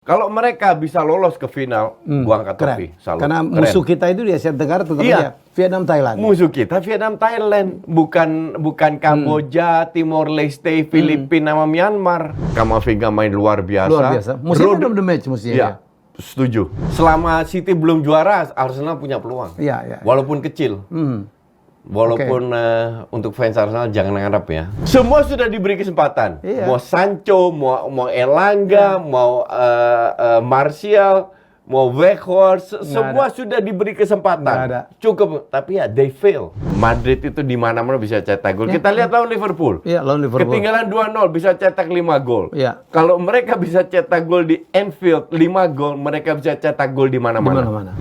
Kalau mereka bisa lolos ke final, gua angkat topi. Salut. Karena Keren. musuh kita itu di Asia Tenggara tetap aja Vietnam, Thailand. Musuh kita Vietnam, Thailand, bukan Kamboja, Timor Leste, Filipina, sama Myanmar. Kamavinga main luar biasa. Luar biasa. Musuhnya man of the match mestinya. Iya, setuju. Selama City belum juara, Arsenal punya peluang. Iya. Walaupun kecil. Walaupun untuk fans Arsenal jangan ngarep ya. Semua sudah diberi kesempatan. Iya. Mau Sancho, mau Elanga, mau Martial, mau Weghorst, semua sudah diberi kesempatan. Nggak ada. Cukup, tapi ya they fail. Madrid itu di mana-mana bisa cetak gol. Kita lihat lawan Liverpool. Iya, lawan Liverpool. Ketinggalan 2-0 bisa cetak 5 gol. Iya. Kalau mereka bisa cetak gol di Anfield 5 gol, mereka bisa cetak gol di Di mana-mana. mana-mana.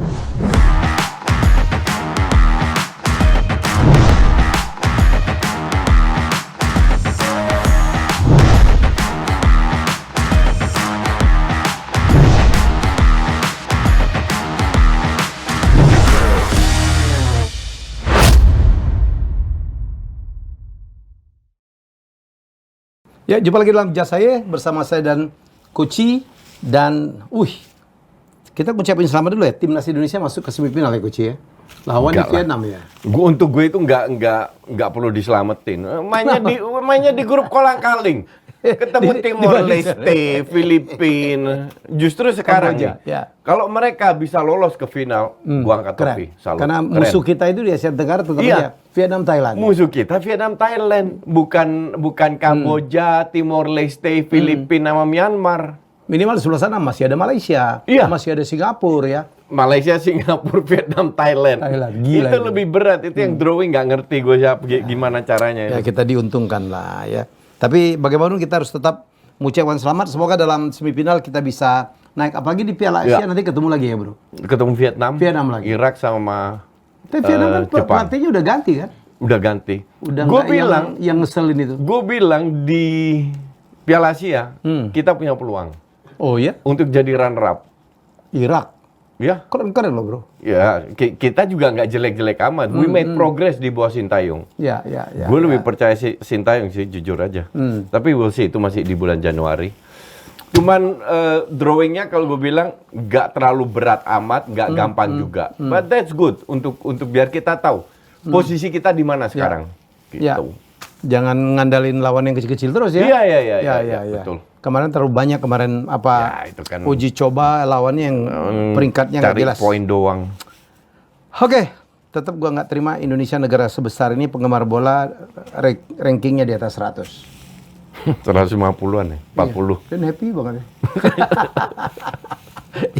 Ya, jumpa lagi dalam Jasa saya bersama saya dan Koci dan kita ucapin selamat dulu ya, timnas Indonesia masuk ke semifinal ya Koci ya. Lawan di Vietnam ya. Untuk gue itu nggak perlu diselamatin. Mainnya di grup kolang-kaling. Ketemu Timor Leste, Filipina. Justru sekarang Kamboja, nih, ya. kalau mereka bisa lolos ke final, gua angkat topi. Salut. Karena Keren. musuh kita itu di Asia Tenggara tetap aja Vietnam, Thailand. Musuh kita Vietnam, Thailand, bukan Kamboja, Timor Leste, Filipina, sama Myanmar. Minimal di sebelah sana masih ada Malaysia, masih ada Singapura ya. Malaysia, Singapura, Vietnam, Thailand. Gila itu lebih berat. Itu yang drawing nggak ngerti gue gimana caranya. Ya kita diuntungkan lah ya. Tapi bagaimanapun kita harus tetap mengucapkan selamat. Semoga dalam semifinal kita bisa naik. Apalagi di Piala Asia nanti ketemu lagi ya bro. Ketemu Vietnam lagi. Irak sama Tapi Vietnam kan Jepang. pelatihnya udah ganti kan? Udah ganti. Udah Gue bilang yang ngeselin itu. Gue bilang di Piala Asia kita punya peluang Oh ya? untuk jadi runner up. Irak. Ya, Keren loh bro. ya kita juga nggak jelek-jelek amat. We made progress di bawah Sintayong. Ya. Gue lebih percaya Sintayong sih, jujur aja. Tapi we'll see, itu masih di bulan Januari. Cuman drawingnya kalau gue bilang nggak terlalu berat amat, nggak gampang juga. But that's good untuk biar kita tahu posisi kita di mana sekarang. Gitu. Ya. Jangan ngandalin lawan yang kecil-kecil terus ya. Iya, betul. Kemarin terlalu banyak itu kan uji coba lawannya yang peringkatnya nggak jelas. Cari poin doang. Oke, tetap gua nggak terima Indonesia negara sebesar ini penggemar bola rankingnya di atas 100. 150-an ya, 40. Iya. Dan happy banget ya.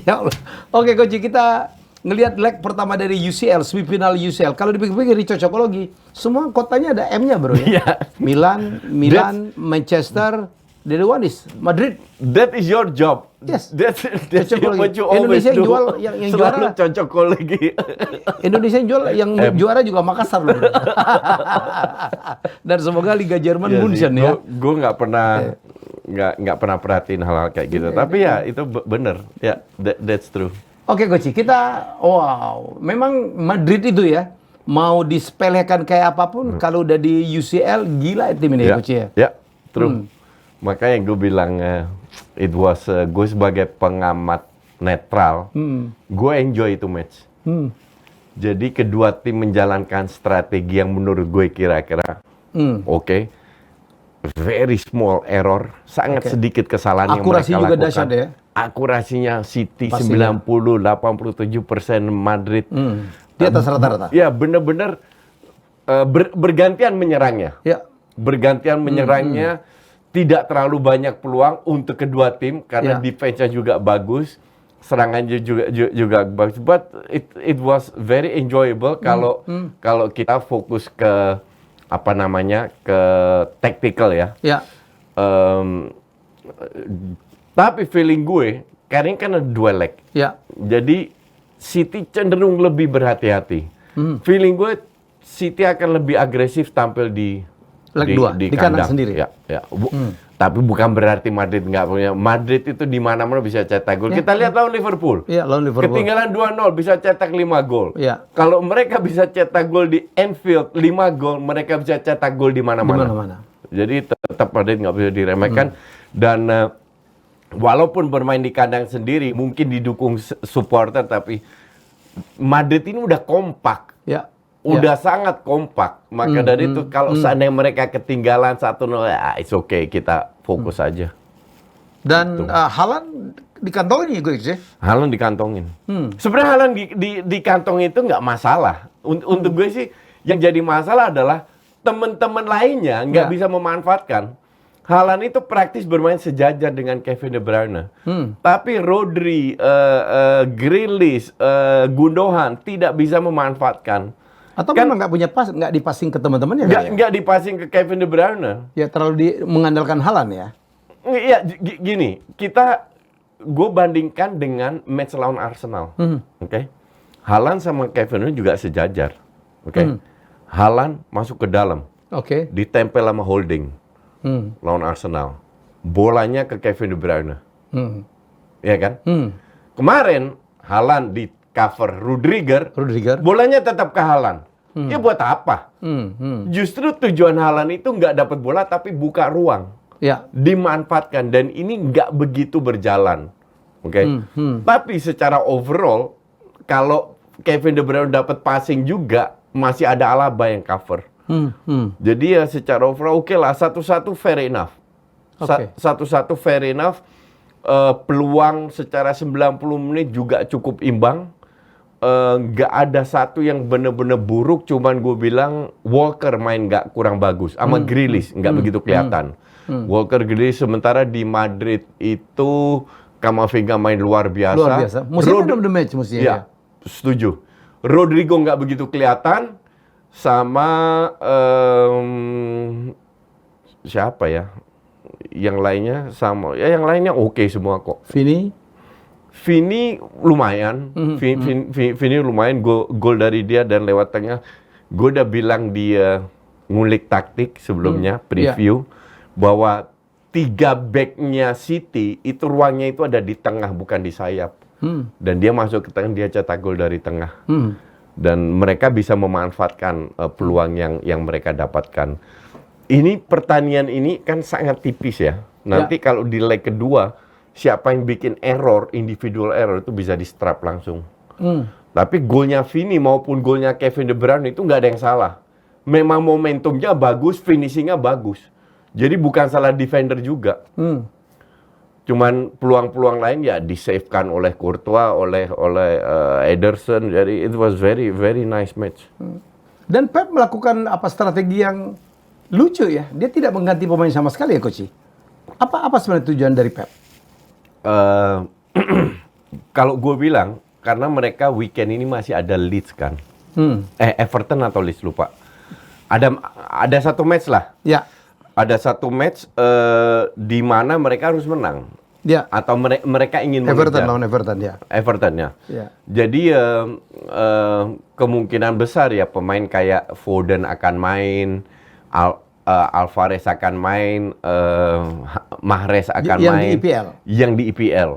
Ya Allah. Oke, Coach, kita ngelihat leg pertama dari UCL, semifinal UCL. Kalau dipikir-pikir di cocokologi, semua kotanya ada M-nya bro ya. Milan, Manchester, the one is Madrid. That is your job. Yes. That's what you always Indonesia do. jual yang Selalu juara. cocokologi. Indonesia yang jual yang juara juga Makassar loh. Dan semoga Liga Jerman Munchen ya. Gue nggak pernah perhatiin hal-hal kayak gitu. Tapi ya itu bener. Ya, that's true. Oke, Coach, kita memang Madrid itu ya, mau disepelekan kayak apapun, kalau udah di UCL gila tim ini, Coach ya. Ya, true. Makanya gue bilang gue sebagai pengamat netral, gue enjoy itu match. Jadi kedua tim menjalankan strategi yang menurut gue kira-kira oke. Very small error, sangat sedikit kesalahan yang mereka lakukan. Akurasi juga dahsyat ya. Akurasinya City 90-87%, Madrid di atas rata-rata. Ya benar-benar bergantian menyerangnya. Ya. Bergantian menyerangnya, tidak terlalu banyak peluang untuk kedua tim karena defense-nya juga bagus, serangannya juga bagus. But it was very enjoyable kalau kita fokus ke ke tactical ya. Ya. Tapi feeling gue, karena kan ada dua leg. Ya. Jadi City cenderung lebih berhati-hati. Feeling gue City akan lebih agresif tampil di leg 2 di kandang sendiri. Ya. Tapi bukan berarti Madrid nggak punya. Madrid itu di mana-mana bisa cetak gol. Kita lihat lawan Liverpool. Iya, lawan Liverpool. Ketinggalan 2-0 bisa cetak 5 gol. Iya. Kalau mereka bisa cetak gol di Anfield 5 gol, mereka bisa cetak gol di mana-mana. Jadi tetap Madrid nggak bisa diremehkan. Dan walaupun bermain di kandang sendiri, mungkin didukung supporter, tapi Madrid ini udah kompak. Ya. Udah sangat kompak. Maka dari itu kalau seandainya mereka ketinggalan 1-0, ya it's okay, kita fokus aja. Dan Haaland dikantongin ya gue sih. Haaland dikantongin. Sebenarnya Haaland dikantong itu nggak masalah. Untuk gue sih yang jadi masalah adalah teman-teman lainnya nggak bisa memanfaatkan. Haaland itu praktis bermain sejajar dengan Kevin De Bruyne. Tapi Rodri, Grealish, Gundogan tidak bisa memanfaatkan. Atau memang nggak punya pas, nggak dipasing ke teman-temannya? Nggak dipasing ke Kevin De Bruyne. Ya terlalu mengandalkan Haaland ya. Iya, gini, gue bandingkan dengan match lawan Arsenal, oke? Haaland sama Kevin ini juga sejajar, oke? Haaland masuk ke dalam, ditempel sama Holding lawan Arsenal, bolanya ke Kevin De Bruyne, ya kan? Kemarin Haaland di cover Rudiger, bolanya tetap ke Haaland. Ya buat apa? Justru tujuan Haaland itu nggak dapat bola tapi buka ruang. Ya. Dimanfaatkan, dan ini nggak begitu berjalan, oke? Tapi secara overall, kalau Kevin De Bruyne dapat passing juga, masih ada Alaba yang cover. Jadi ya secara overall oke lah, 1-1 fair enough. 1-1 fair enough. Peluang secara 90 menit juga cukup imbang. Nggak ada satu yang bener-bener buruk, cuman gue bilang Walker main nggak kurang bagus, sama Grealish nggak begitu kelihatan. Walker, Grealish, sementara di Madrid itu Camavinga main luar biasa. Luar biasa. Musim of the match musim. Ya, setuju. Rodrigo nggak begitu kelihatan, sama siapa ya? Yang lainnya sama. Ya yang lainnya oke semua kok. Vini lumayan, Vini lumayan, gol dari dia dan lewat tengah. Gue udah bilang dia ngulik taktik sebelumnya, preview, bahwa 3 backnya City itu ruangnya itu ada di tengah, bukan di sayap. Dan dia masuk ke tengah, dia cetak gol dari tengah. Dan mereka bisa memanfaatkan peluang yang mereka dapatkan. Ini pertandingan ini kan sangat tipis ya. Nanti kalau di leg kedua, siapa yang bikin error, individual error itu bisa di-strap langsung. Tapi golnya Vini maupun golnya Kevin De Bruyne itu nggak ada yang salah. Memang momentumnya bagus, finishingnya bagus. Jadi bukan salah defender juga. Cuman peluang-peluang lain ya di-save-kan oleh Courtois, oleh Ederson. Jadi it was very very nice match. Dan Pep melakukan strategi yang lucu ya. Dia tidak mengganti pemain sama sekali ya, Coach. Apa sebenarnya tujuan dari Pep? Kalau gue bilang, karena mereka weekend ini masih ada Leeds kan. Everton atau Leeds, lupa. Ada satu match lah. Ya. Ada satu match di mana mereka harus menang. Ya. Atau mereka ingin Everton lawan Everton ya. Everton ya. Jadi kemungkinan besar ya pemain kayak Foden akan main, Alvarez akan main, Mahrez akan main. Yang di IPL.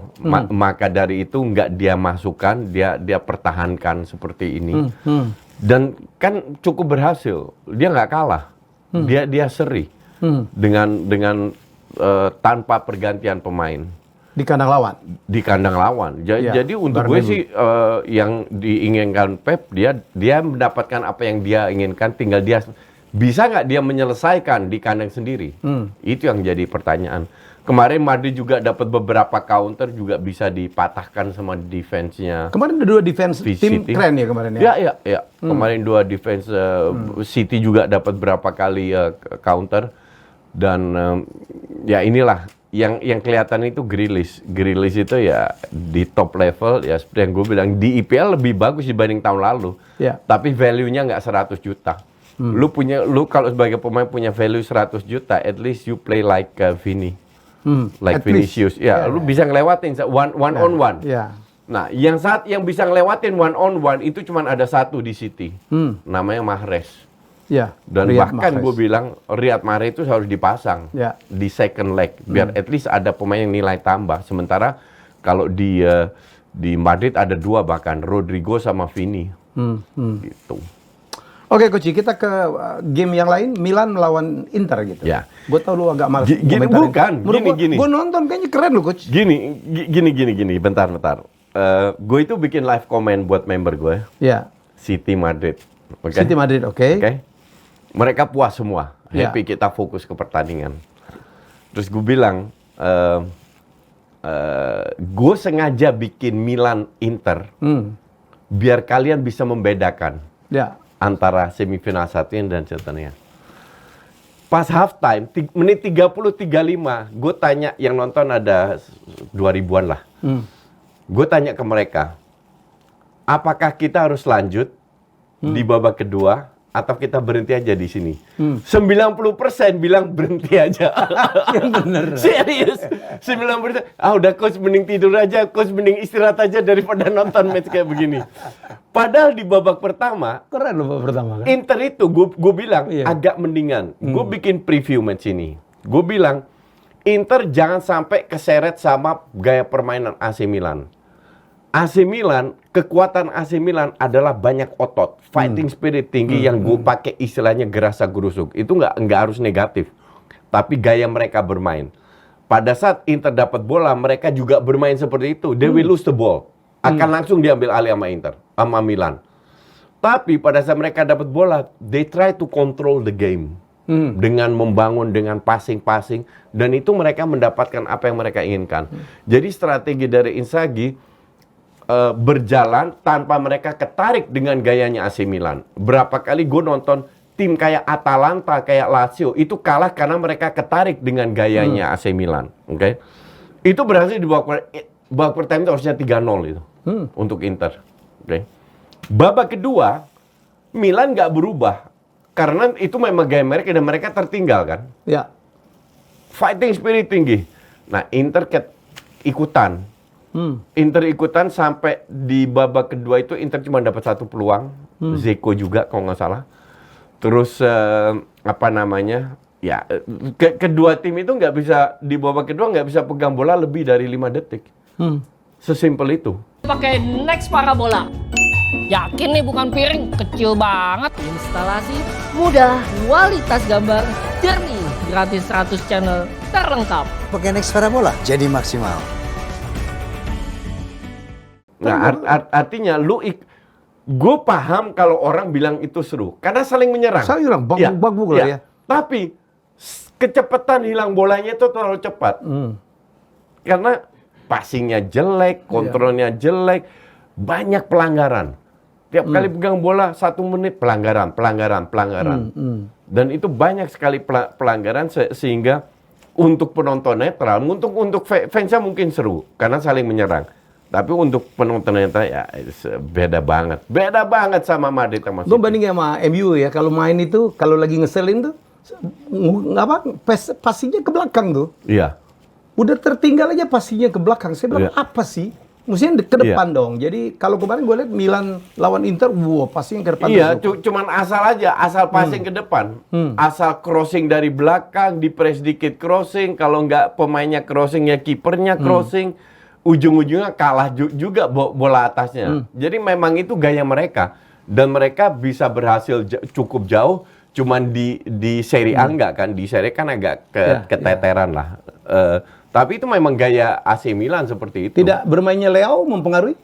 Maka dari itu nggak dia masukkan, dia pertahankan seperti ini. Dan kan cukup berhasil. Dia nggak kalah. Dia seri. Dengan tanpa pergantian pemain di kandang lawan. Jadi untuk gue sih yang diinginkan Pep, dia mendapatkan apa yang dia inginkan, tinggal dia bisa nggak dia menyelesaikan di kandang sendiri. Itu yang jadi pertanyaan. Kemarin Madrid juga dapat beberapa counter, juga bisa dipatahkan sama defense-nya. Kemarin ada 2 defense tim keren ya kemarin ya. Ya. Kemarin 2 defense City juga dapat berapa kali counter. Dan ya inilah yang kelihatan itu Grealish itu ya di top level ya, seperti yang gue bilang di IPL lebih bagus dibanding tahun lalu. Tapi value-nya nggak 100 juta. Lu kalau sebagai pemain punya value 100 juta, at least you play like Vini, like Vinicius. Lu bisa ngelewatin one on one. Nah, yang bisa ngelewatin one on one itu cuma ada satu di City, namanya Mahrez. Dan Riyad bahkan gue bilang Riyad Mahrez itu harus dipasang di second leg biar at least ada pemain yang nilai tambah. Sementara kalau di Madrid ada 2 bahkan, Rodrigo sama Vini. Gitu. Oke, Coach, kita ke game yang lain, Milan melawan Inter gitu. Ya. Gue tau lu agak malas Gini, komentarin. bukan. Gini. Gue nonton kayaknya keren lu, Coach. Gini. Bentar. Gue itu bikin live comment buat member gue. Ya. City Madrid. Oke? City Madrid, oke. Mereka puas semua. Ya. Happy kita fokus ke pertandingan. Terus gue bilang, gue sengaja bikin Milan Inter biar kalian bisa membedakan antara semifinal satunya dan satunya. Pas halftime, menit 30-35, gue tanya, yang nonton ada 2000-an lah. Gue tanya ke mereka, apakah kita harus lanjut di babak kedua atau kita berhenti aja di sini? 90% bilang berhenti aja. Yang bener. Serius. 90%. Udah coach mending tidur aja, coach mending istirahat aja daripada nonton match kayak begini. Padahal di babak pertama, Keren loh babak pertama kan? Inter itu gue bilang agak mendingan. Gue bikin preview match ini. Gue bilang Inter jangan sampai keseret sama gaya permainan AC Milan. AC Milan, kekuatan AC Milan adalah banyak otot, fighting spirit tinggi yang gue pakai istilahnya gerasa gerusuk. Itu nggak harus negatif, tapi gaya mereka bermain. Pada saat Inter dapat bola, mereka juga bermain seperti itu. They will lose the ball, akan langsung diambil alih sama Inter, sama Milan. Tapi pada saat mereka dapat bola, they try to control the game dengan membangun, dengan passing, dan itu mereka mendapatkan apa yang mereka inginkan. Jadi strategi dari Inzaghi berjalan tanpa mereka ketarik dengan gayanya AC Milan. Berapa kali gue nonton tim kayak Atalanta, kayak Lazio, itu kalah karena mereka ketarik dengan gayanya AC Milan. Oke? Itu berhasil di babak pertama itu harusnya 3-0 itu untuk Inter. Oke? Babak kedua, Milan nggak berubah. Karena itu memang gaya mereka dan mereka tertinggal kan. Ya. Fighting spirit tinggi. Nah, Inter ikutan. Inter ikutan sampai di babak kedua itu Inter cuma dapat 1 peluang, Zeko juga kalau nggak salah. Terus kedua tim itu nggak bisa di babak kedua nggak bisa pegang bola lebih dari 5 detik. Sesimpel itu. Pakai Next Parabola. Yakin nih bukan piring, kecil banget. Instalasi mudah, kualitas gambar jernih, gratis 100 channel terlengkap. Pakai Next Parabola jadi maksimal. Nah, artinya gue paham kalau orang bilang itu seru karena saling menyerang. Saling menyerang, bang-bang lah ya. Tapi kecepatan hilang bolanya itu terlalu cepat. Karena passingnya jelek, kontrolnya jelek, banyak pelanggaran. Tiap kali pegang bola 1 menit pelanggaran. Dan itu banyak sekali pelanggaran sehingga untuk penonton netral, untuk fansnya mungkin seru karena saling menyerang. Tapi untuk penonton netral ya beda banget sama Madrid sama City. Lo bandingin sama MU ya, kalau main itu kalau lagi ngeselin tuh passingnya ke belakang tuh. Iya. Udah tertinggal aja passingnya ke belakang. Saya bilang apa sih? Mestinya ke depan dong. Jadi kalau kemarin gue lihat Milan lawan Inter, passingnya ke depan. Iya, cuman asal passing ke depan. Asal crossing dari belakang, di-press dikit crossing, kalau nggak pemainnya crossing ya kipernya crossing. Ujung-ujungnya kalah juga bola atasnya. Jadi memang itu gaya mereka. Dan mereka bisa berhasil cukup jauh, cuman di Serie A enggak kan. Di Serie kan agak keteteran lah. Tapi itu memang gaya AC Milan seperti itu. Tidak bermainnya Leo mempengaruhi?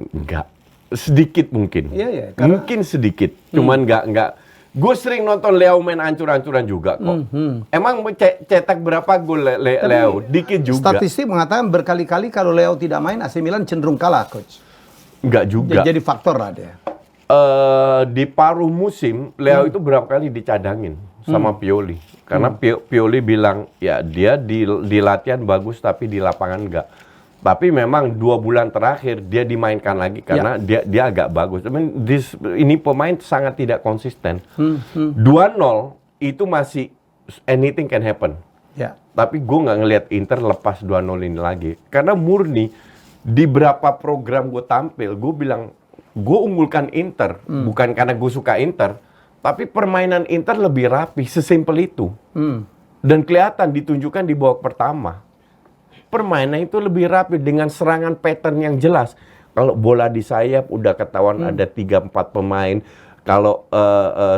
Enggak. Sedikit mungkin. Iya, Mungkin sedikit. Cuman enggak. Gue sering nonton Leo main ancur-ancuran juga kok. Emang cetak berapa gol Leo? Dikit juga. Statistik mengatakan berkali-kali kalau Leo tidak main, AC Milan cenderung kalah, Coach. Enggak juga. Jadi faktor lah dia. Di paruh musim, Leo itu berapa kali dicadangin sama Pioli. Karena Pioli bilang, ya dia di latihan bagus tapi di lapangan enggak. Tapi memang 2 bulan terakhir dia dimainkan lagi karena dia agak bagus. Ini pemain sangat tidak konsisten. 2-0 itu masih anything can happen. Ya. Tapi gue nggak ngelihat Inter lepas 2-0 ini lagi. Karena murni di berapa program gue tampil, gue bilang gue unggulkan Inter. Bukan karena gue suka Inter, tapi permainan Inter lebih rapi, sesimpel itu. Dan kelihatan ditunjukkan di babak pertama. Permainan itu lebih rapi dengan serangan pattern yang jelas. Kalau bola di sayap udah ketahuan ada 3-4 pemain. Kalau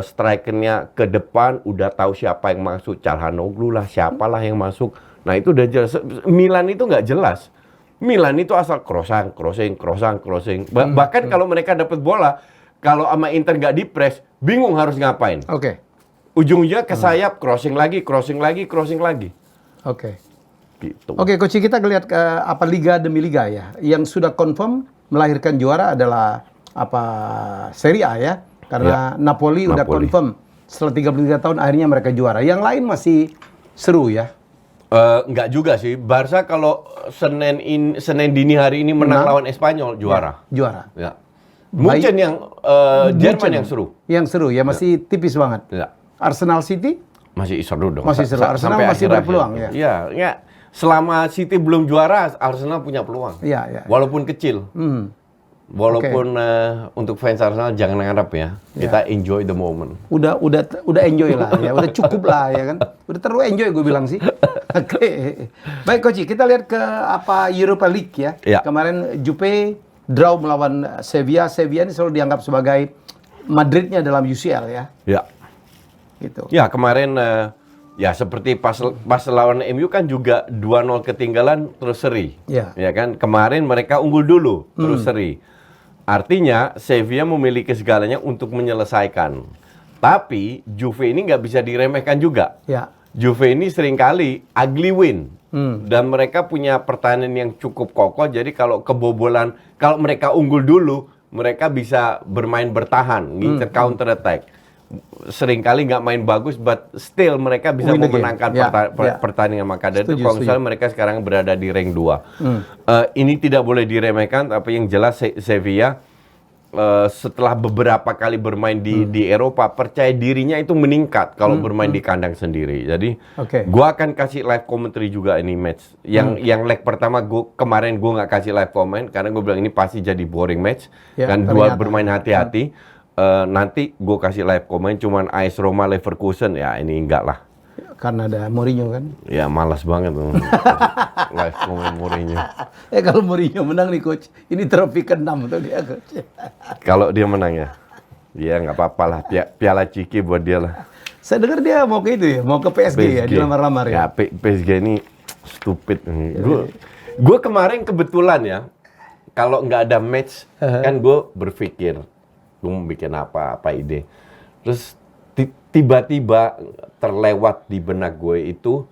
strikernya ke depan udah tahu siapa yang masuk, Calhanoglu lah, siapalah yang masuk. Nah itu udah jelas. Milan itu nggak jelas. Milan itu asal crossing. Bahkan kalau mereka dapat bola, kalau sama Inter nggak dipres, bingung harus ngapain. Oke. Ujung-ujungnya ke sayap, crossing lagi. Oke. Gitu. Oke, Coach, kita lihat ke apa liga demi liga ya. Yang sudah confirm melahirkan juara adalah Serie A ya. Karena Napoli udah confirm setelah 33 tahun akhirnya mereka juara. Yang lain masih seru ya. Enggak juga sih. Barca kalau Senin dini hari ini menang lawan Espanyol juara. Juara. Ya. Munchen yang Jerman yang seru. Yang seru ya, masih tipis banget. Ya. Arsenal City Masih seru dong. masih seru. Arsenal Sampai masih akhir-akhir. berpeluang ya. Iya. Selama City belum juara, Arsenal punya peluang. Iya. Walaupun kecil. Walaupun untuk fans Arsenal jangan ngarep ya. Kita enjoy the moment. Udah enjoy lah ya, udah cukup lah ya kan. Udah terlalu enjoy gue bilang sih. Oke. Baik Coach, kita lihat ke Europa League ya. Ya. Kemarin Juve draw melawan Sevilla. Sevilla ini selalu dianggap sebagai Madridnya dalam UCL ya. Ya. Gitu. Ya, kemarin ya seperti pas lawan MU kan juga 2-0 ketinggalan terus seri. Ya. Ya kan? Kemarin mereka unggul dulu terus seri. Artinya Sevilla memiliki segalanya untuk menyelesaikan. Tapi Juve ini nggak bisa diremehkan juga. Ya. Juve ini seringkali ugly win. Dan mereka punya pertahanan yang cukup kokoh. Jadi kalau kebobolan, kalau mereka unggul dulu, mereka bisa bermain bertahan, ngincer counter attack. Seringkali nggak main bagus, but still mereka bisa Win the game. memenangkan Ya. pertandingan. Maka dari itu Setuju, kalau misalnya mereka sekarang berada di rank 2. Ini tidak boleh diremehkan, tapi yang jelas Sevilla setelah beberapa kali bermain di Eropa, percaya dirinya itu meningkat kalau bermain di kandang sendiri. Jadi, gua akan kasih live commentary juga ini match. Yang leg pertama kemarin gua nggak kasih live comment karena gue bilang ini pasti jadi boring match. Ya, Kan dua bermain hati-hati. Nanti gue kasih live comment cuman AS Roma Leverkusen ya ini enggak lah. Karena ada Mourinho kan. Ya malas banget tuh. Live comment Mourinho. Kalau Mourinho menang nih Coach, ini trofi ke-6 tuh dia Coach. Kalau dia menang ya. Ya nggak apa-apa lah, piala Ciki buat dia lah. Saya dengar dia mau ke itu ya, mau ke PSG. Ya, dilamar-lamar ya. PSG ini stupid. Gue kemarin kebetulan ya, kalau nggak ada match, kan gue berpikir, gue mau bikin apa ide. Terus tiba-tiba terlewat di benak gue itu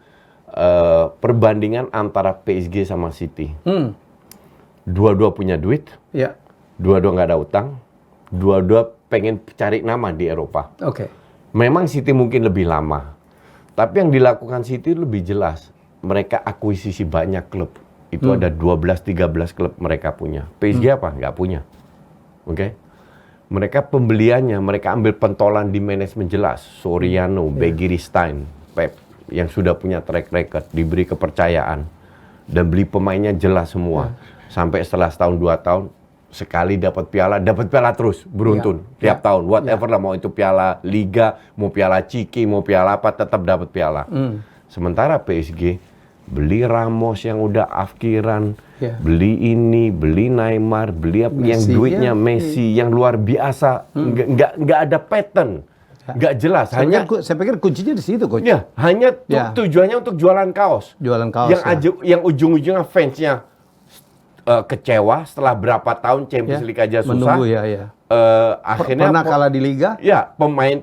perbandingan antara PSG sama City. Dua-dua punya duit, dua-dua nggak ada utang, dua-dua pengen cari nama di Eropa. Memang City mungkin lebih lama, tapi yang dilakukan City lebih jelas. Mereka akuisisi banyak klub. Itu ada 12-13 klub mereka punya. PSG apa? Nggak punya. Mereka pembeliannya, mereka ambil pentolan di manajemen jelas. Soriano, Begiristain, Pep, yang sudah punya track record, diberi kepercayaan. Dan beli pemainnya jelas semua. Sampai setelah setahun, 2 tahun, sekali dapat piala terus, beruntun. Tiap tahun, whatever lah, mau itu piala Liga, mau piala Ciki, mau piala apa, tetap dapat piala. Sementara PSG, beli Ramos yang udah afkiran, beli ini, beli Neymar, beli apa yang duitnya Messi yang luar biasa, nggak ada pattern, nggak jelas. Saya pikir kuncinya di situ, Coach. Ya, hanya tujuannya untuk jualan kaos. Yang ujung-ujungnya fansnya kecewa setelah berapa tahun Champions League aja susah. Menunggu akhirnya pernah kalah di Liga. Ya,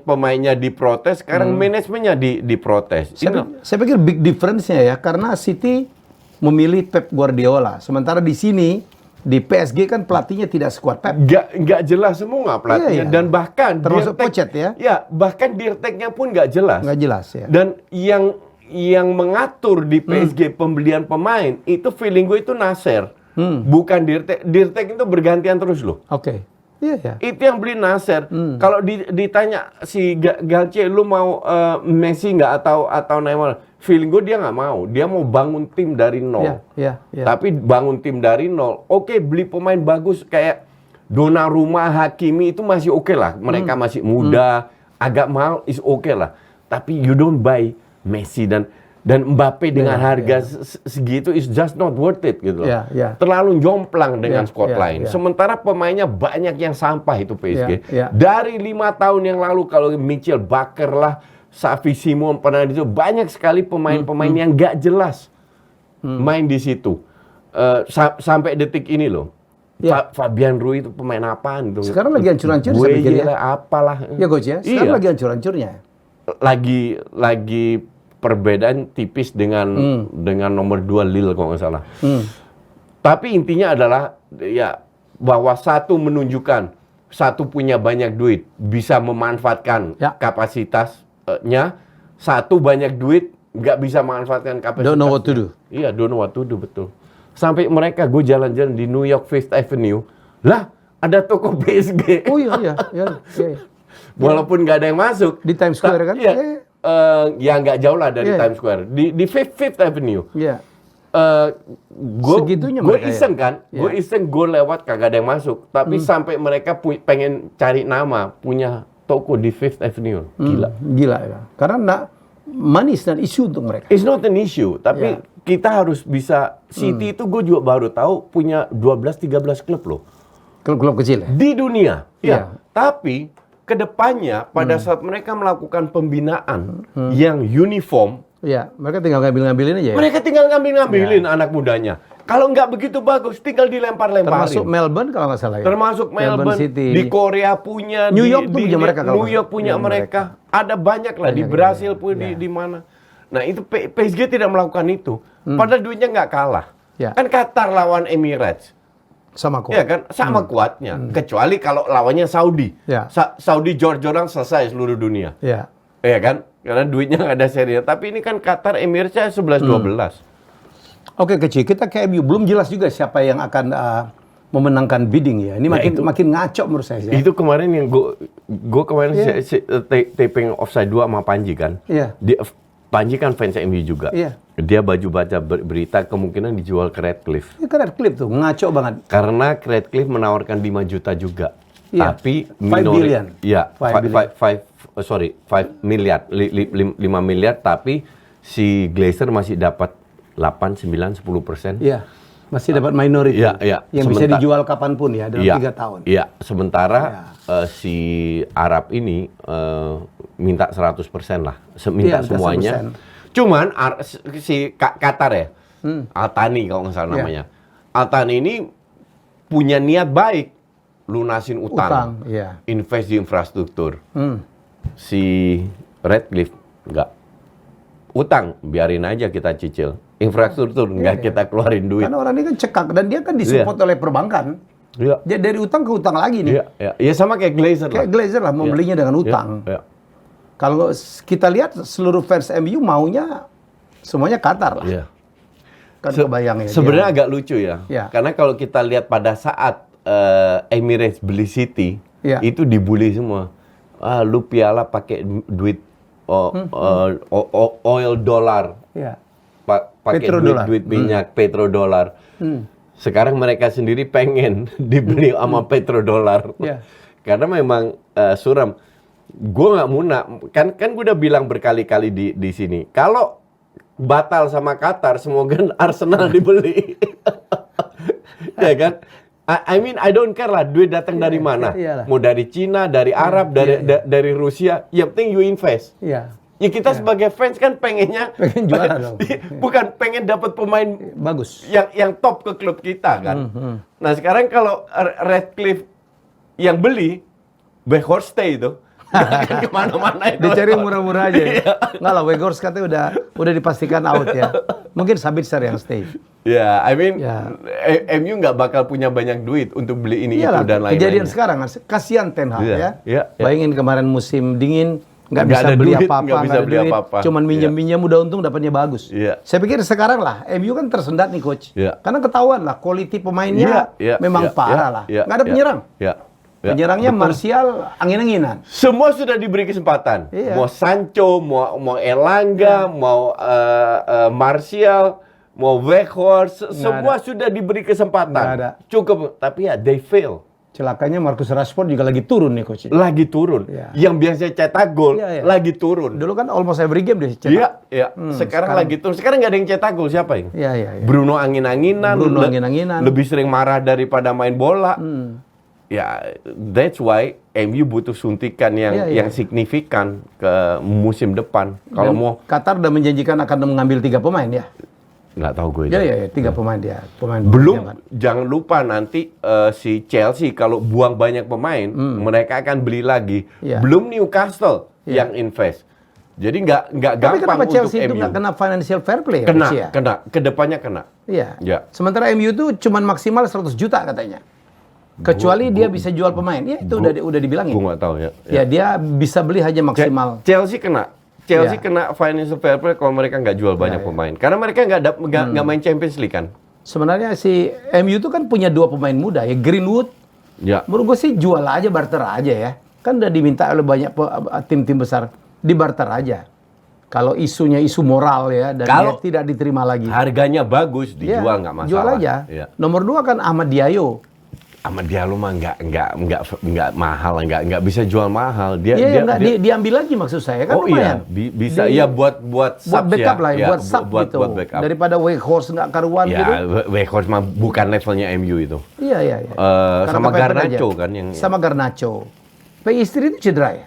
pemainnya diprotes, sekarang manajemennya diprotes. Saya pikir big difference-nya ya, karena City memilih Pep Guardiola. Sementara di sini, di PSG kan pelatihnya tidak sekuat Pep. Nggak jelas semua pelatihnya. Dan bahkan termasuk Pochet ya. Ya, bahkan dirteknya pun nggak jelas. Nggak jelas ya. Dan yang mengatur di PSG pembelian pemain, itu feeling gue itu Nasser. Bukan Dirtek. Dirtek itu bergantian terus loh. Itu yang beli Nasser. Kalau ditanya si Galtier, lu mau Messi nggak atau Neymar? Feeling gue dia nggak mau. Dia mau bangun tim dari nol. Tapi bangun tim dari nol. Beli pemain bagus kayak Donnarumma, Hakimi itu masih oke lah. Mereka masih muda, agak mahal is oke lah. Tapi you don't buy Messi dan Dan Mbappe dengan Iya, harga segitu is just not worth it gitu loh. Iya, iya. Terlalu jomplang dengan Iya, squad iya, lain. iya. Sementara pemainnya banyak yang sampah itu PSG. Iya, iya. Dari 5 tahun yang lalu kalau Michel Bakker lah, Xavi Simon pernah itu banyak sekali pemain-pemain yang gak jelas main di situ. Sampai detik ini loh. Iya. Fabian Ruiz itu pemain apaan tuh? Sekarang lagi hancur-hancur saya Gue pikir ya. gila, apalah. Ya coach ya, sekarang Iya. lagi hancur-hancurnya. Lagi perbedaan tipis dengan nomor 2 Lille kalau nggak salah. Tapi intinya adalah ya bahwa satu menunjukkan satu punya banyak duit, bisa memanfaatkan Ya. kapasitasnya, satu banyak duit nggak bisa memanfaatkan kapasitasnya. Don't know what to do. Iya, don't know what to do, betul. Sampai mereka gue jalan-jalan di New York Fifth Avenue, lah ada toko PSG. Oh iya. Walaupun nggak ada yang masuk. Di Times Square kan? Iya. Iya. Ya nggak jauh lah dari Iya. Times Square. Di Fifth Avenue. Iya. Gue Segitunya mereka iseng ya? kan, gue Iya. iseng gue lewat kagak ada yang masuk. Tapi sampai mereka pengen cari nama, punya toko di Fifth Avenue. Gila. Gila ya. Karena money is not issue untuk mereka. It's not an issue, tapi Ya. kita harus bisa. City itu gue juga baru tahu punya 12-13 klub loh. Klub-klub kecil ya? Di dunia. Iya. Ya. Tapi kedepannya pada saat mereka melakukan pembinaan yang uniform, Iya, mereka tinggal ngambil-ngambilin aja ya. mereka tinggal ngambil-ngambilin anak mudanya. Kalau nggak begitu bagus, tinggal dilempar-lemparin. Termasuk Melbourne kalau nggak salah ya. Termasuk Melbourne, City. di Korea punya, New York tuh punya mereka kalau New York punya punya mereka. Ada banyak lah di Banyak, Brasil iya, pun iya. di mana. Nah itu PSG tidak melakukan itu. Padahal duitnya nggak kalah. Ya. Kan Qatar lawan Emirates. Sama kok. Ya kan sama kuatnya. Kecuali kalau lawannya Saudi. Ya. Saudi jor-joran selesai seluruh dunia. Iya. Ya kan? Karena duitnya nggak ada serinya. Tapi ini kan Qatar Emirates 11-12. Oke kecil, kita ke MU belum jelas juga siapa yang akan memenangkan bidding ya. Ini makin ngaco menurut saya. Ya. Itu kemarin yang gue kemarin taping Offside 2 sama Panji kan. Iya. Panji kan fans MU juga. Iya. Dia baca berita kemungkinan dijual ke Redcliffe. Ini kan ada klip tuh, ngaco banget. Karena Redcliffe menawarkan 5 juta juga. Iya. Tapi 5 billion. Iya, 5 miliar, 5 miliar, tapi si Glazer masih dapat 8, 9, 10%. Iya. Masih dapat minority. Iya, iya. Yang bisa dijual kapanpun ya dalam 3 tahun. Iya, sementara si Arab ini minta 100% lah, minta Iya, semuanya. 100%. Cuman si Qatar ya, Al-Thani kalau nggak salah Iya. namanya. Al-Thani ini punya niat baik, lunasin utang, Iya. invest di infrastruktur. Si Redcliffe nggak, utang biarin aja kita cicil, infrastruktur nggak kita keluarin duit. Karena orang ini kan cekak dan dia kan disupport oleh perbankan. Iya. Dia dari utang ke utang lagi nih. Iya, iya. Ya sama kayak Glazer lah. Kayak Glazer lah membelinya dengan utang. Iya. Kalau kita lihat seluruh fans MU maunya semuanya Qatar lah. Iya. Kan kebayang ya. Sebenarnya dia. agak lucu ya. Iya. Karena kalau kita lihat pada saat Emirates beli City, Iya. itu dibully semua. Ah, lu piala pakai duit oil dollar, Iya. pakai Petrodolar. duit minyak petrodolar. Sekarang mereka sendiri pengen dibeli sama petrodolar. Iya. Karena memang suram. Gue nggak muna, kan gue udah bilang berkali-kali di sini. Kalau batal sama Qatar, semoga Arsenal dibeli. Ya kan? I mean, I don't care lah duit datang dari mana. iyalah. Mau dari Cina, dari Arab, dari Rusia. Yang penting you invest. Iya. Ya kita sebagai fans kan pengennya Pengen juara dong. Bukan pengen dapat pemain Bagus. yang top ke klub kita kan. Nah sekarang kalau Redcliffe yang beli, Weghorst stay itu. Kan kemana-mana itu. Dia cari yang murah-murah aja ya. Enggak lah, Weghorst katanya udah dipastikan out ya. Mungkin Sabitzer yang stay. Ya, I mean, Ya. MU nggak bakal punya banyak duit untuk beli ini Iyalah, itu dan lain-lainnya. kejadian sekarang kasihan Ten Hag Iya, ya. iya, iya. Bayangin kemarin musim dingin nggak Nggak bisa ada beli duit, apa-apa, nggak bisa nggak ada beli duit, apa-apa. cuman minjem-minjem udah untung dapatnya bagus. Iya. Saya pikir sekarang lah MU kan tersendat nih coach. Iya. Karena ketahuan lah quality pemainnya memang parah lah. Nggak ada penyerang. Iya. Penyerangnya Martial angin-anginan. Semua sudah diberi kesempatan. Iya. Mau Sancho, mau Elanga, mau Martial, mau Weghorst, semua sudah diberi kesempatan. Nggak ada. Cukup, tapi ya they fail. Celakanya Marcus Rashford juga lagi turun nih coach. Lagi turun. Ya. Yang biasanya cetak gol, Ya. lagi turun. Dulu kan almost every game dia cetak. Iya, iya. Sekarang lagi turun. Sekarang nggak ada yang cetak gol, siapa yang? Iya. Bruno angin-anginan. Bruno angin-anginan. Lebih sering marah daripada main bola. Ya, that's why MU butuh suntikan yang signifikan ke musim depan. Kalau mau Qatar udah menjanjikan akan mengambil 3 pemain ya. nggak tahu gue. Ya, 3 pemain dia. Pemain Belum, pinjaman. jangan lupa nanti si Chelsea kalau buang banyak pemain, mereka akan beli lagi. Iya. Belum Newcastle yang invest. Jadi nggak Tapi gampang kenapa untuk Chelsea itu MU. nggak kena financial fair play? Kena, Coach, ya? kena. Kedepannya kena. Iya. Ya. Sementara MU itu cuma maksimal 100 juta katanya. Kecuali dia bisa jual pemain. Ya itu udah dibilangin. Gue nggak tahu ya. Ya dia bisa beli hanya maksimal. Chelsea kena. Chelsea Ya. kena financial fair play kalau mereka nggak jual banyak pemain. Karena mereka nggak main Champions League kan. Sebenarnya si MU itu kan punya 2 pemain muda ya, Greenwood. Ya. Menurut gue sih jual aja, barter aja ya. Kan udah diminta oleh banyak tim-tim besar, dibarter aja. Kalau isunya isu moral ya, dan Kalau dia tidak diterima lagi. Harganya bagus, Ya, dijual nggak masalah. jual aja. Ya. Nomor 2 kan Ahmad Diallo. Sama dia lu mah nggak mahal, nggak bisa jual mahal. Iya, diambil lagi maksud saya kan oh iya, lumayan. bisa ya buat subs backup ya. lah, Ya, buat sub gitu. buat backup. Daripada Weghorst nggak karuan gitu. Ya, Weghorst mah bukan levelnya MU itu. Iya. Karena Sama kepepet Garnacho aja. kan yang Sama Garnacho. Istri itu cedera ya?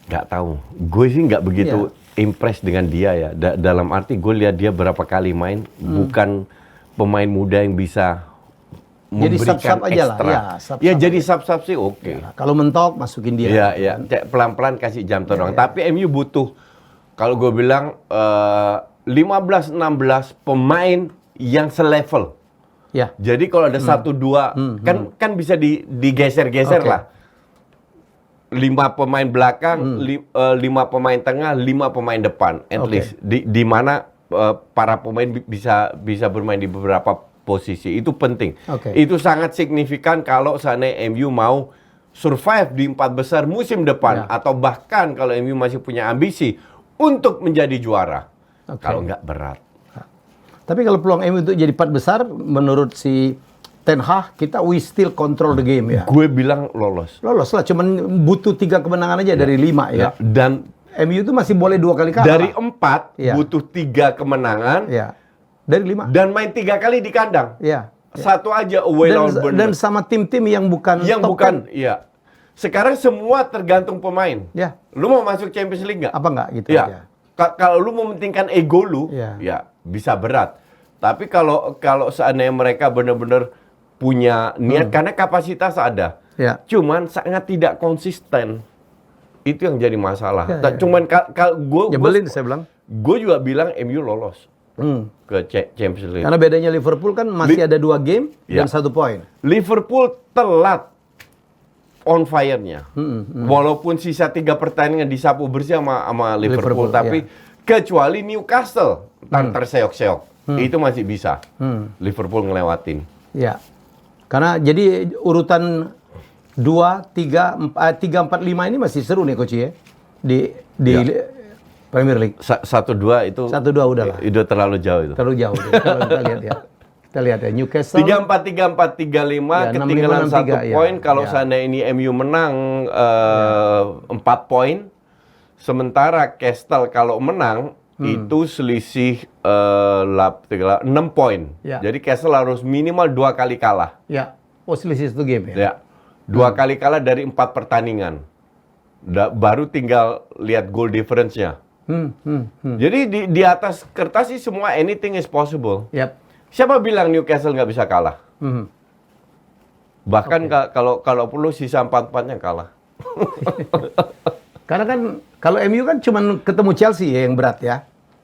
nggak tahu. Gue sih nggak begitu impress dengan dia ya. Dalam arti gue lihat dia berapa kali main, bukan pemain muda yang bisa Jadi memberikan sub-sub aja lah. ekstra. Ya, sub-sub Ya aja. jadi sub-sub sih oke. Ya, kalau mentok masukin dia. Iya. Pelan-pelan kasih jam terbang. Tapi MU butuh, kalau gue bilang 15-16 pemain yang selevel. Ya. Jadi kalau ada 1-2 kan bisa digeser-geser Oke. lah. 5 pemain belakang, 5 pemain tengah, 5 pemain depan, at Oke. least di mana para pemain bisa bermain di beberapa posisi. Itu penting. Oke. Itu sangat signifikan kalau seandainya MU mau survive di 4 besar musim depan, Ya. atau bahkan kalau MU masih punya ambisi untuk menjadi juara. Oke. Kalau nggak berat. Tapi kalau peluang MU untuk jadi 4 besar, menurut si Ten Hag, we still control the game ya. Gue bilang lolos. Lolos lah, cuman butuh 3 kemenangan aja dari 5 ya. Dan MU itu masih boleh 2 kali kalah. dari 4 Ya. butuh 3 kemenangan. Ya. Dari 5. Dan main 3 kali di kandang. Ya. Satu aja away lawan Dan Bournemouth. sama tim-tim yang bukan Yang top bukan, 10. iya. Sekarang semua tergantung pemain. Ya. Lu mau masuk Champions League nggak? Apa enggak gitu Ya. aja. Kalau lu mementingkan ego lu, Ya. ya bisa berat. Tapi kalau seandainya mereka benar-benar punya niat, karena kapasitas ada. Ya. Cuman sangat tidak konsisten. Itu yang jadi masalah. Ya, ya. Cuman kalau Nyebelin saya bilang. gue juga bilang MU lolos ke Champions League. Karena bedanya Liverpool kan masih ada 2 game Ya. dan 1 poin. Liverpool telat on fire-nya. Walaupun sisa 3 pertandingan disapu bersih sama Liverpool, Liverpool, tapi kecuali Newcastle terseok-seok. Itu masih bisa. Liverpool ngelewatin. Ya. Karena jadi urutan 2, 3, 4, 5 ini masih seru nih coach ya. Di Premier League. 1-2 itu 1-2 udah lah. udah terlalu jauh itu. Terlalu jauh deh. Kalau kita lihat ya. Kita lihat ya Newcastle 3-4, 3-4, 3-5, Ya, ketinggalan 6-5, 6-3, 1 poin. ya. Kalau Ya. seandainya ini MU menang 4 poin, sementara Castle kalau menang itu selisih 6 poin. Ya. Jadi Castle harus minimal 2 kali kalah. ya. Oh selisih 1 game ya. Ya, 2 kali kalah dari 4 pertandingan. Baru tinggal lihat goal difference-nya. Jadi di atas kertas sih semua anything is possible. Yap. Siapa bilang Newcastle nggak bisa kalah? Bahkan kalau perlu sisa 4-4-nya kalah. Karena kan kalau MU kan cuman ketemu Chelsea ya yang berat ya.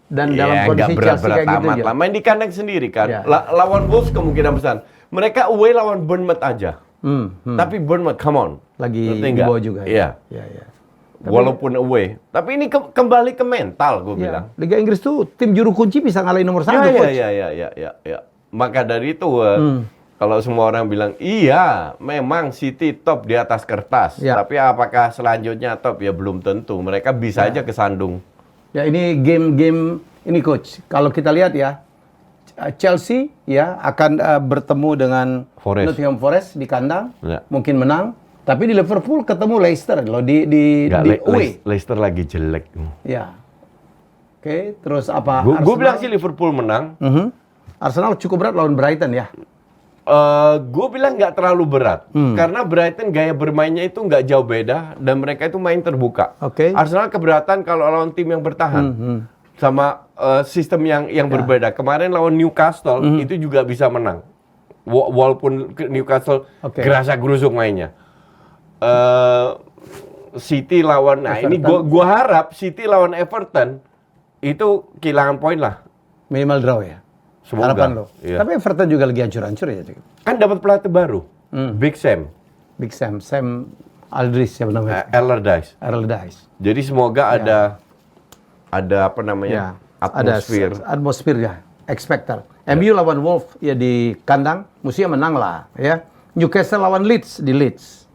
Dan dalam Ya, kondisi nggak Chelsea berat-berat kayak gitu amat aja. lah. Main di kandang sendiri kan. Ya. Lawan Wolves kemungkinan besar. Mereka away lawan Bournemouth aja. Tapi Bournemouth, come on. Lagi Ngerti di nggak? bawah juga Iya. ya. Ya. Walaupun away. Tapi ini kembali ke mental, gue Ya. bilang. Liga Inggris tuh tim juru kunci bisa ngalahin nomor 1 coach. Ya. Maka dari itu, kalau semua orang bilang, iya, memang City top di atas kertas. Ya. Tapi apakah selanjutnya top? Ya belum tentu. Mereka bisa aja kesandung. Ya ini game-game ini coach. Kalau kita lihat ya Chelsea ya akan bertemu dengan Forest. Nottingham Forest di kandang, Ya. mungkin menang. Tapi di Liverpool ketemu Leicester loh di Nggak, away. Leicester lagi jelek. Ya. Oke, terus apa? Gue bilang sih Liverpool menang. Arsenal cukup berat lawan Brighton ya. Gue bilang nggak terlalu berat karena Brighton gaya bermainnya itu nggak jauh beda dan mereka itu main terbuka. Oke. Arsenal keberatan kalau lawan tim yang bertahan sama sistem yang berbeda. Kemarin lawan Newcastle itu juga bisa menang walaupun Newcastle Oke. gerasa gerusuk mainnya. City lawan, nah ini gue harap City lawan Everton itu kehilangan poin lah. Minimal draw ya. Semoga. Harapan lo. Iya. Tapi Everton juga lagi hancur-hancur ya. Kan dapat pelatih baru, Big Sam, Big Sam Aldridge siapa namanya? Allardyce. Allardyce. Jadi semoga ada apa namanya atmosfer. Ada atmosfer ya. Expector. MU lawan Wolves ya di kandang, mestinya menang lah ya. Newcastle lawan Leeds di Leeds.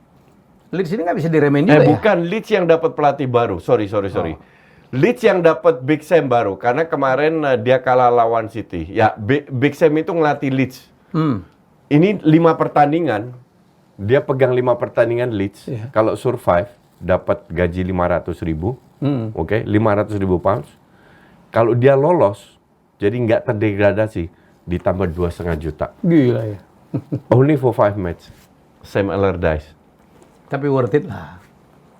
Leeds ini nggak bisa diremehin juga ya. Bukan Leeds yang dapat pelatih baru. Sorry. Leeds yang dapat Big Sam baru karena kemarin dia kalah lawan City. Ya, Big Sam itu ngelatih Leeds. Ini 5 pertandingan, dia pegang 5 pertandingan Leeds. Iya. Kalau survive dapat gaji 500.000, oke, 500.000 pounds. Kalau dia lolos, jadi nggak terdegradasi, ditambah 2,5 juta. Gila ya. Only for 5 match. Sam Allardyce. Tapi worth it lah.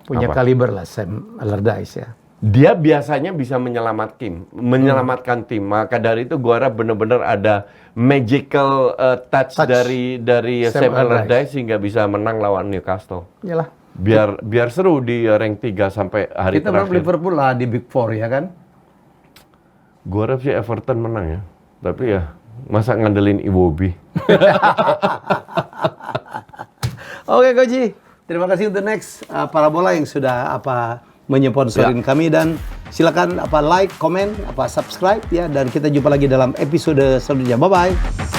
Punya Apa? kaliber lah Sam Allardyce ya. Dia biasanya bisa menyelamatkan tim. Maka dari itu gua harap benar-benar ada magical touch dari Sam Sam Allardyce sehingga bisa menang lawan Newcastle. Iyalah. Biar seru di rank 3 sampai hari Kita berharap terakhir. Liverpool lah di Big Four ya kan. Gua harap sih Everton menang ya. Tapi ya masa ngandelin Iwobi. Oke Koji, terima kasih untuk Next Parabola yang sudah menyponsorin kami dan silakan like, komen, subscribe ya dan kita jumpa lagi dalam episode selanjutnya. Bye bye.